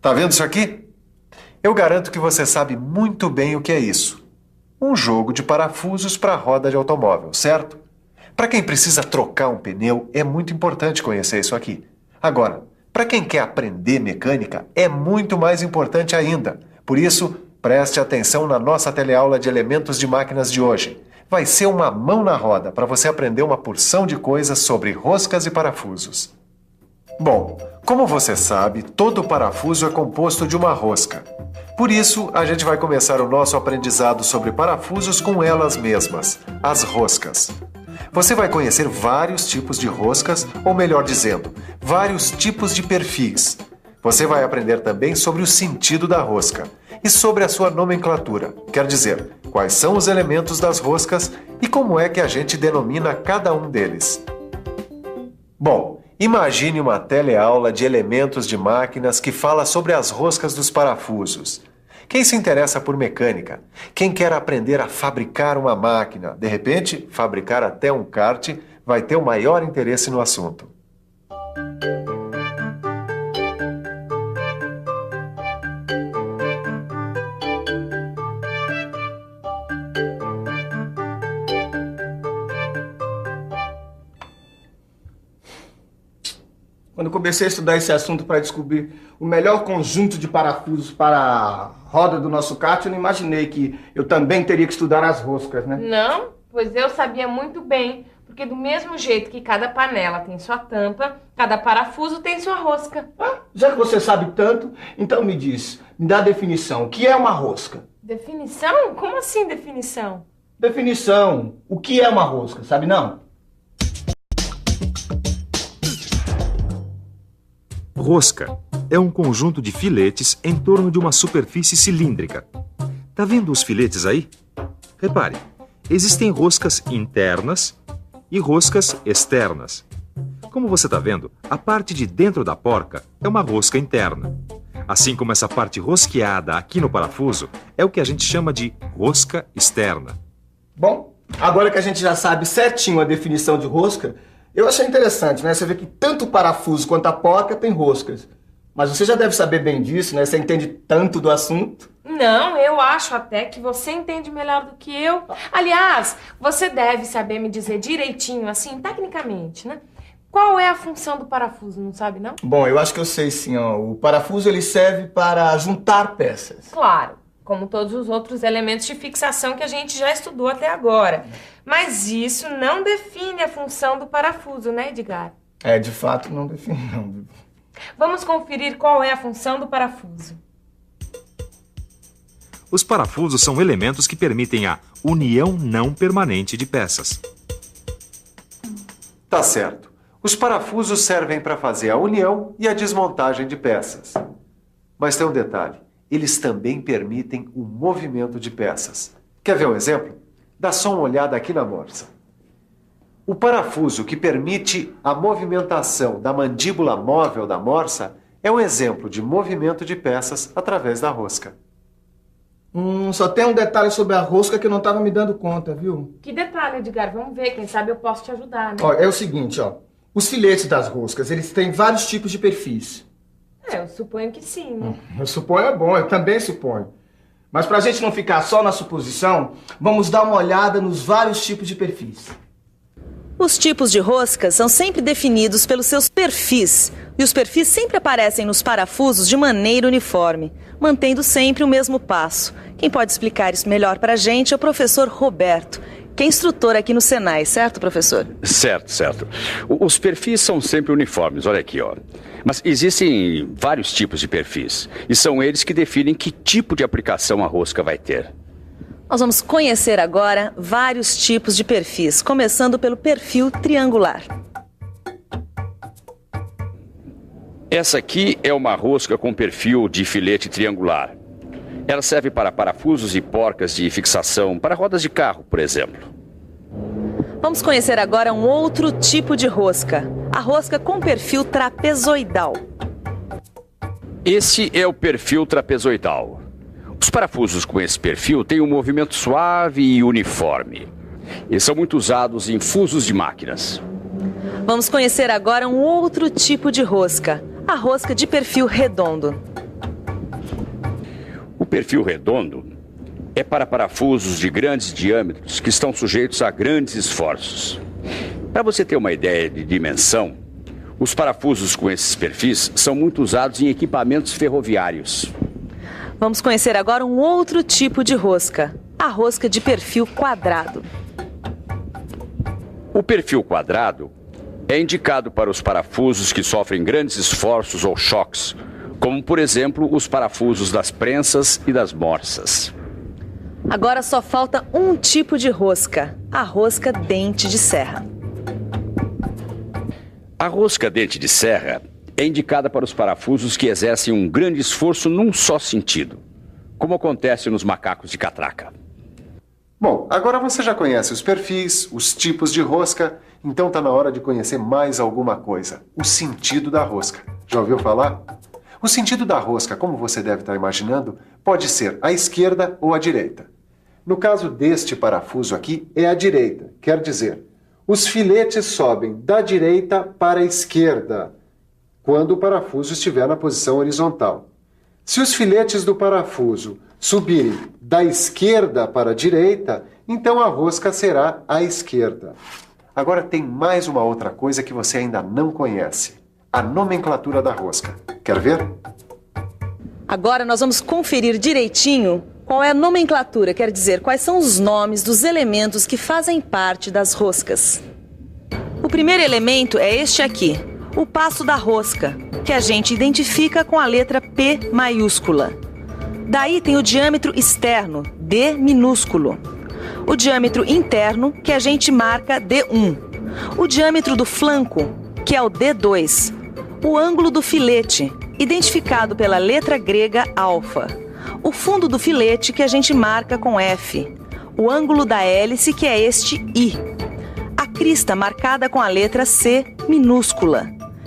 Tá vendo isso aqui? Eu garanto que você sabe muito bem o que é isso. Um jogo de parafusos para roda de automóvel, certo? Para quem precisa trocar um pneu, é muito importante conhecer isso aqui. Agora, para quem quer aprender mecânica, é muito mais importante ainda. Por isso, preste atenção na nossa teleaula de elementos de máquinas de hoje. Vai ser uma mão na roda para você aprender uma porção de coisas sobre roscas e parafusos. Bom, como você sabe, todo parafuso é composto de uma rosca. Por isso, a gente vai começar o nosso aprendizado sobre parafusos com elas mesmas, as roscas. Você vai conhecer vários tipos de roscas, ou melhor dizendo, vários tipos de perfis. Você vai aprender também sobre o sentido da rosca e sobre a sua nomenclatura, quer dizer, quais são os elementos das roscas e como é que a gente denomina cada um deles. Bom, imagine uma teleaula de elementos de máquinas que fala sobre as roscas dos parafusos. Quem se interessa por mecânica, quem quer aprender a fabricar uma máquina, de repente, fabricar até um kart, vai ter o maior interesse no assunto. Quando eu comecei a estudar esse assunto para descobrir o melhor conjunto de parafusos para a roda do nosso kart, eu não imaginei que eu também teria que estudar as roscas, né? Não, pois eu sabia muito bem, porque do mesmo jeito que cada panela tem sua tampa, cada parafuso tem sua rosca. Ah, já que você sabe tanto, então me diz, me dá a definição. O que é uma rosca? Definição? Como assim definição? Definição. O que é uma rosca, sabe não? Rosca é um conjunto de filetes em torno de uma superfície cilíndrica. Tá vendo os filetes aí? Repare, existem roscas internas e roscas externas. Como você está vendo, a parte de dentro da porca é uma rosca interna. Assim como essa parte rosqueada aqui no parafuso é o que a gente chama de rosca externa. Bom, agora que a gente já sabe certinho a definição de rosca, eu achei interessante, né? Você vê que tanto o parafuso quanto a porca tem roscas. Mas você já deve saber bem disso, né? Você entende tanto do assunto. Não, eu acho até que você entende melhor do que eu. Aliás, você deve saber me dizer direitinho, assim, tecnicamente, né? Qual é a função do parafuso, não sabe, não? Bom, eu acho que eu sei sim, ó. O parafuso, ele serve para juntar peças. Claro, como todos os outros elementos de fixação que a gente já estudou até agora. Mas isso não define a função do parafuso, né, Edgar? É, de fato, não define, não. Vamos conferir qual é a função do parafuso. Os parafusos são elementos que permitem a união não permanente de peças. Tá certo. Os parafusos servem para fazer a união e a desmontagem de peças. Mas tem um detalhe. Eles também permitem o movimento de peças. Quer ver um exemplo? Dá só uma olhada aqui na morsa. O parafuso que permite a movimentação da mandíbula móvel da morsa é um exemplo de movimento de peças através da rosca. Só tem um detalhe sobre a rosca que eu não estava me dando conta, viu? Que detalhe, Edgar? Vamos ver, quem sabe eu posso te ajudar, né? Ó, é o seguinte, ó. Os filetes das roscas, eles têm vários tipos de perfis. Eu suponho que sim, né? Eu suponho é bom, eu também suponho. Mas pra gente não ficar só na suposição, vamos dar uma olhada nos vários tipos de perfis. Os tipos de roscas são sempre definidos pelos seus perfis. E os perfis sempre aparecem nos parafusos de maneira uniforme, mantendo sempre o mesmo passo. Quem pode explicar isso melhor pra gente é o professor Roberto, que é instrutor aqui no Senai, certo, professor? Certo. Os perfis são sempre uniformes, olha aqui, ó. Mas existem vários tipos de perfis, e são eles que definem que tipo de aplicação a rosca vai ter. Nós vamos conhecer agora vários tipos de perfis, começando pelo perfil triangular. Essa aqui é uma rosca com perfil de filete triangular. Ela serve para parafusos e porcas de fixação para rodas de carro, por exemplo. Vamos conhecer agora um outro tipo de rosca, a rosca com perfil trapezoidal. Esse é o perfil trapezoidal. Os parafusos com esse perfil têm um movimento suave e uniforme. Eles são muito usados em fusos de máquinas. Vamos conhecer agora um outro tipo de rosca, a rosca de perfil redondo. perfil redondo é para parafusos de grandes diâmetros que estão sujeitos a grandes esforços. Para você ter uma ideia de dimensão, os parafusos com esses perfis são muito usados em equipamentos ferroviários. Vamos conhecer agora um outro tipo de rosca, a rosca de perfil quadrado. O perfil quadrado é indicado para os parafusos que sofrem grandes esforços ou choques, como, por exemplo, os parafusos das prensas e das morsas. Agora só falta um tipo de rosca, a rosca dente de serra. A rosca dente de serra é indicada para os parafusos que exercem um grande esforço num só sentido, como acontece nos macacos de catraca. Bom, agora você já conhece os perfis, os tipos de rosca, então está na hora de conhecer mais alguma coisa, o sentido da rosca. Já ouviu falar? O sentido da rosca, como você deve estar imaginando, pode ser à esquerda ou à direita. No caso deste parafuso aqui, é à direita, quer dizer, os filetes sobem da direita para a esquerda, quando o parafuso estiver na posição horizontal. Se os filetes do parafuso subirem da esquerda para a direita, então a rosca será à esquerda. Agora tem mais uma outra coisa que você ainda não conhece, a nomenclatura da rosca. Quer ver? Agora nós vamos conferir direitinho qual é a nomenclatura, quer dizer, quais são os nomes dos elementos que fazem parte das roscas. O primeiro elemento é este aqui, o passo da rosca, que a gente identifica com a letra P maiúscula. Daí tem o diâmetro externo, D minúsculo. O diâmetro interno, que a gente marca D1. O diâmetro do flanco, que é o D2. O ângulo do filete, identificado pela letra grega alfa. O fundo do filete, que a gente marca com F. O ângulo da hélice, que é este I. A crista marcada com a letra C minúscula.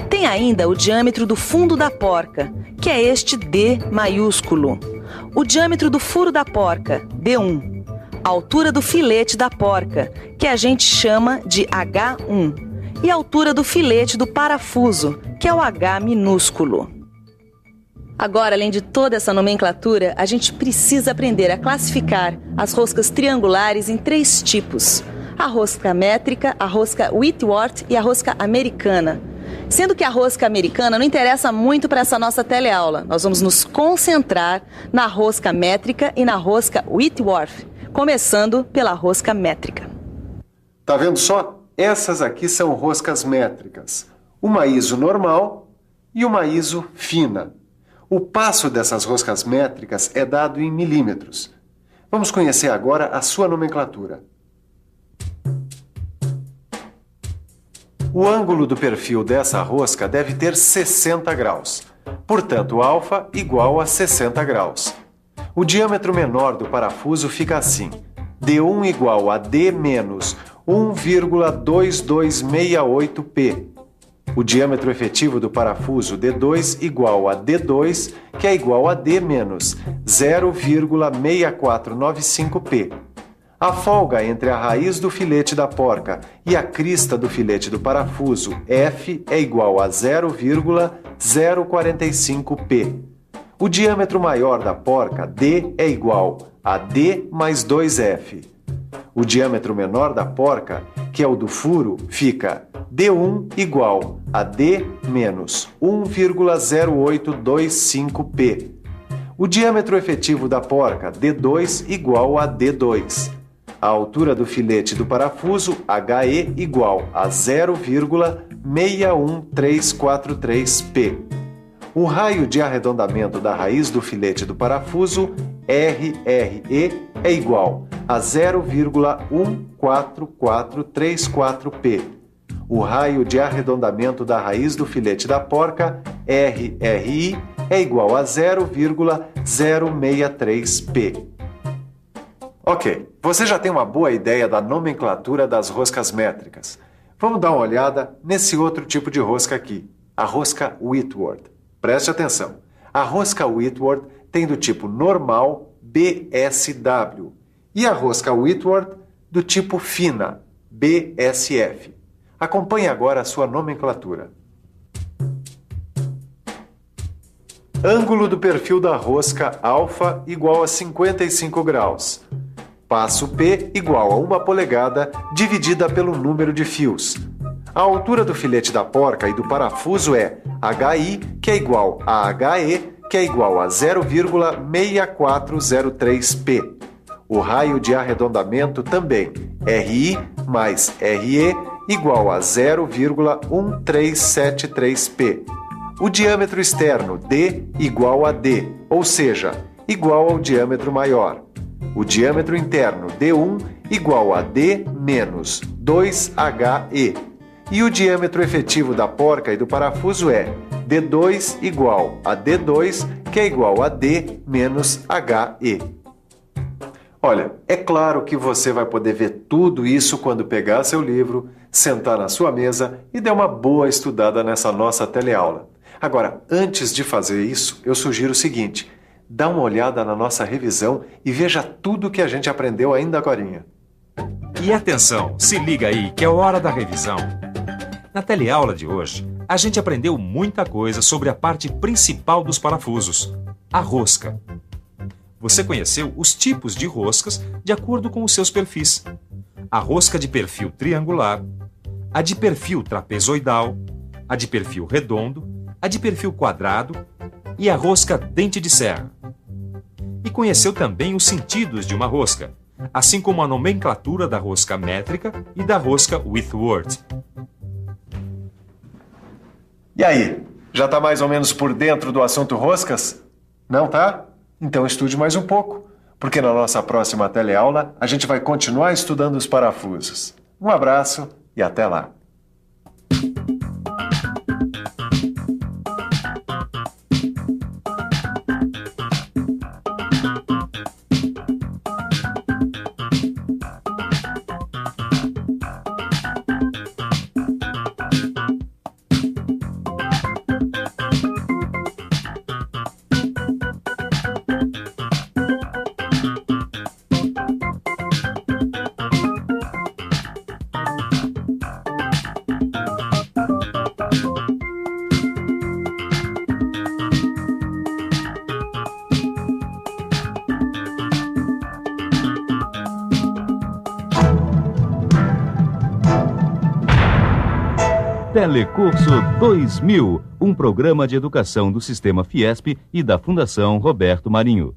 Tem ainda o diâmetro do fundo da porca, que é este D maiúsculo. O diâmetro do furo da porca, D1. A altura do filete da porca, que a gente chama de H1. E a altura do filete do parafuso, que é o H minúsculo. Agora, além de toda essa nomenclatura, a gente precisa aprender a classificar as roscas triangulares em 3 tipos. A rosca métrica, a rosca Whitworth e a rosca americana. Sendo que a rosca americana não interessa muito para essa nossa teleaula. Nós vamos nos concentrar na rosca métrica e na rosca Whitworth, começando pela rosca métrica. Tá vendo só? Essas aqui são roscas métricas. Uma ISO normal e uma ISO fina. O passo dessas roscas métricas é dado em milímetros. Vamos conhecer agora a sua nomenclatura. O ângulo do perfil dessa rosca deve ter 60 graus. Portanto, alfa igual a 60 graus. O diâmetro menor do parafuso fica assim. D1 igual a D menos 1,2268P. O diâmetro efetivo do parafuso D2 igual a D2, que é igual a D menos 0,6495P. A folga entre a raiz do filete da porca e a crista do filete do parafuso, F, é igual a 0,045P. O diâmetro maior da porca, D, é igual a D mais 2F. O diâmetro menor da porca, que é o do furo, fica D1 igual a D menos 1,0825P. O diâmetro efetivo da porca, D2, igual a D2. A altura do filete do parafuso, HE, igual a 0,61343P. O raio de arredondamento da raiz do filete do parafuso, RRE, é igual a 0,14434P. O raio de arredondamento da raiz do filete da porca, RRI, é igual a 0,063P. Ok, você já tem uma boa ideia da nomenclatura das roscas métricas. Vamos dar uma olhada nesse outro tipo de rosca aqui, a rosca Whitworth. Preste atenção, a rosca Whitworth tem do tipo normal BSW e a rosca Whitworth do tipo fina BSF. Acompanhe agora a sua nomenclatura. Ângulo do perfil da rosca alfa igual a 55 graus. Passo P igual a 1 polegada dividida pelo número de fios. A altura do filete da porca e do parafuso é HI, que é igual a HE, que é igual a 0,6403P. O raio de arredondamento também, RI mais RE, igual a 0,1373P. O diâmetro externo, D, igual a D, ou seja, igual ao diâmetro maior. O diâmetro interno, D1, igual a D menos 2HE. E o diâmetro efetivo da porca e do parafuso é D2 igual a D2, que é igual a D menos HE. Olha, é claro que você vai poder ver tudo isso quando pegar seu livro, sentar na sua mesa e dar uma boa estudada nessa nossa teleaula. Agora, antes de fazer isso, eu sugiro o seguinte: dá uma olhada na nossa revisão e veja tudo que a gente aprendeu ainda agorinha. E atenção, se liga aí que é hora da revisão. Na teleaula de hoje, a gente aprendeu muita coisa sobre a parte principal dos parafusos, a rosca. Você conheceu os tipos de roscas de acordo com os seus perfis. A rosca de perfil triangular, a de perfil trapezoidal, a de perfil redondo, a de perfil quadrado e a rosca dente de serra. E conheceu também os sentidos de uma rosca, assim como a nomenclatura da rosca métrica e da rosca Whitworth. E aí, já está mais ou menos por dentro do assunto roscas? Não tá? Então estude mais um pouco, porque na nossa próxima teleaula a gente vai continuar estudando os parafusos. Um abraço e até lá! Telecurso 2000, um programa de educação do Sistema Fiesp e da Fundação Roberto Marinho.